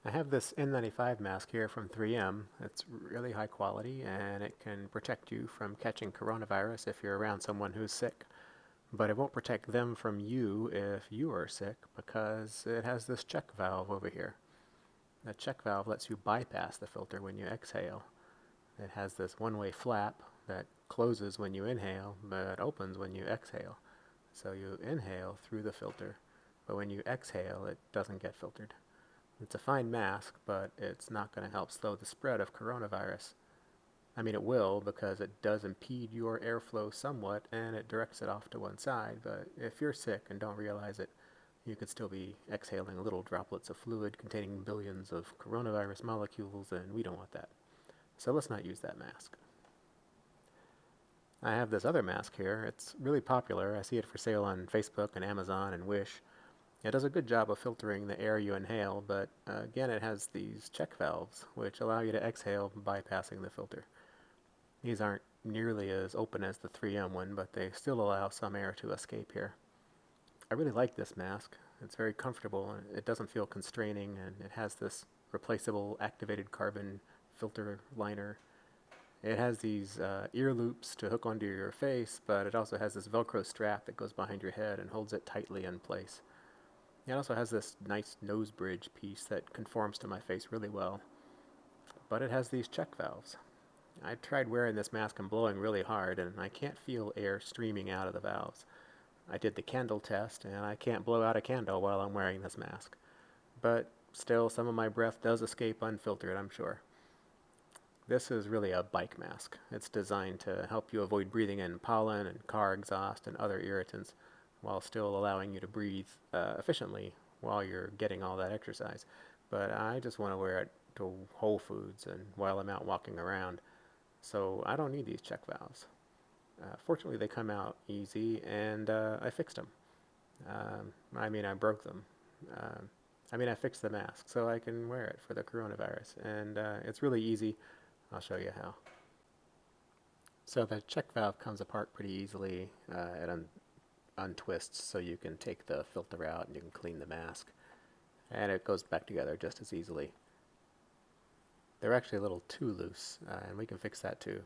I have this N95 mask here from 3M. It's really high quality and it can protect you from catching coronavirus if you're around someone who's sick. But it won't protect them from you if you are sick because it has this check valve over here. The check valve lets you bypass the filter when you exhale. It has this one-way flap that closes when you inhale but opens when you exhale. So you inhale through the filter, but when you exhale it doesn't get filtered. It's a fine mask, but it's not going to help slow the spread of coronavirus. I mean, it will because it does impede your airflow somewhat and it directs it off to one side, but if you're sick and don't realize it, you could still be exhaling little droplets of fluid containing billions of coronavirus molecules, and we don't want that. So let's not use that mask. I have this other mask here. It's really popular. I see it for sale on Facebook and Amazon and Wish. It does a good job of filtering the air you inhale, but again, it has these check valves, which allow you to exhale bypassing the filter. These aren't nearly as open as the 3M one, but they still allow some air to escape here. I really like this mask. It's very comfortable, and it doesn't feel constraining, and it has this replaceable activated carbon filter liner. It has these ear loops to hook onto your face, but it also has this Velcro strap that goes behind your head and holds it tightly in place. It also has this nice nose bridge piece that conforms to my face really well, but it has these check valves. I tried wearing this mask and blowing really hard, and I can't feel air streaming out of the valves. I did the candle test, and I can't blow out a candle while I'm wearing this mask. But still, some of my breath does escape unfiltered, I'm sure. This is really a bike mask. It's designed to help you avoid breathing in pollen and car exhaust and other irritants while still allowing you to breathe efficiently while you're getting all that exercise. But I just want to wear it to Whole Foods and while I'm out walking around, so I don't need these check valves. Fortunately, they come out easy, and I fixed them. I broke them. I fixed the mask so I can wear it for the coronavirus, and it's really easy. I'll show you how. So the check valve comes apart pretty easily. It untwists so you can take the filter out and you can clean the mask. And it goes back together just as easily. They're actually a little too loose, and we can fix that too.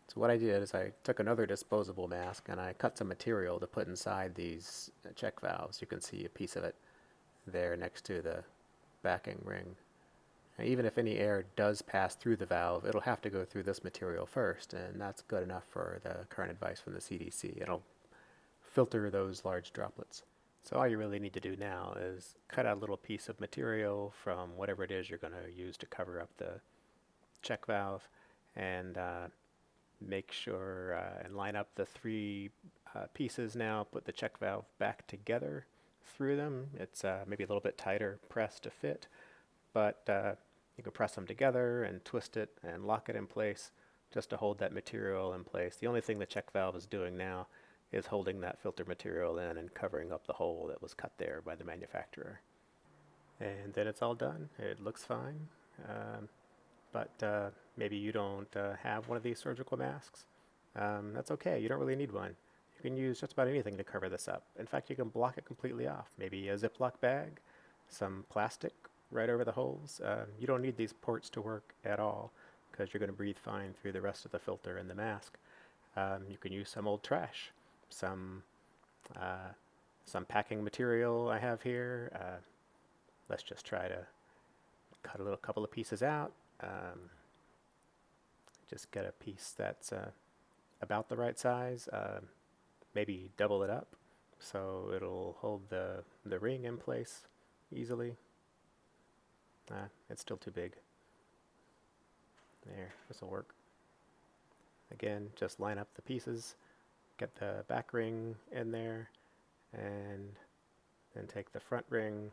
So what I did is I took another disposable mask and I cut some material to put inside these check valves. You can see a piece of it there next to the backing ring. And even if any air does pass through the valve, it'll have to go through this material first, and that's good enough for the current advice from the CDC. It'll filter those large droplets. So all you really need to do now is cut out a little piece of material from whatever it is you're going to use to cover up the check valve, and make sure and line up the three pieces now. Put the check valve back together through them. It's maybe a little bit tighter press to fit, but you can press them together and twist it and lock it in place just to hold that material in place. The only thing the check valve is doing now is holding that filter material in and covering up the hole that was cut there by the manufacturer. And then it's all done. It looks fine. But maybe you don't have one of these surgical masks. That's okay. You don't really need one. You can use just about anything to cover this up. In fact, you can block it completely off. Maybe a Ziploc bag, some plastic right over the holes. You don't need these ports to work at all because you're going to breathe fine through the rest of the filter and the mask. You can use some old trash, some uh, some packing material I have here. Let's just try to cut a little couple of pieces out. Just get a piece that's about the right size. Maybe double it up so it'll hold the ring in place easily. It's still too big. There, this will work. Again, just line up the pieces, get the back ring in there, and then take the front ring,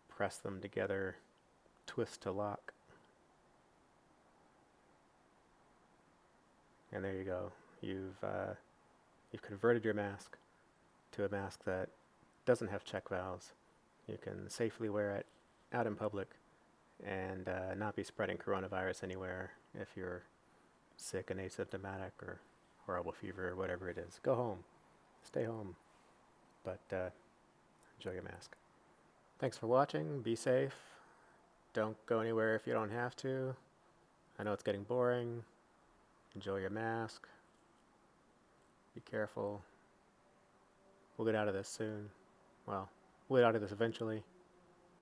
press them together, twist to lock, and there you go. You've converted your mask to a mask that doesn't have check valves. You can safely wear it out in public and not be spreading coronavirus anywhere if you're sick and asymptomatic or horrible fever or whatever it is. Go home. Stay home. But enjoy your mask. Thanks for watching. Be safe. Don't go anywhere if you don't have to. I know it's getting boring. Enjoy your mask. Be careful. We'll get out of this soon. Well, we'll get out of this eventually.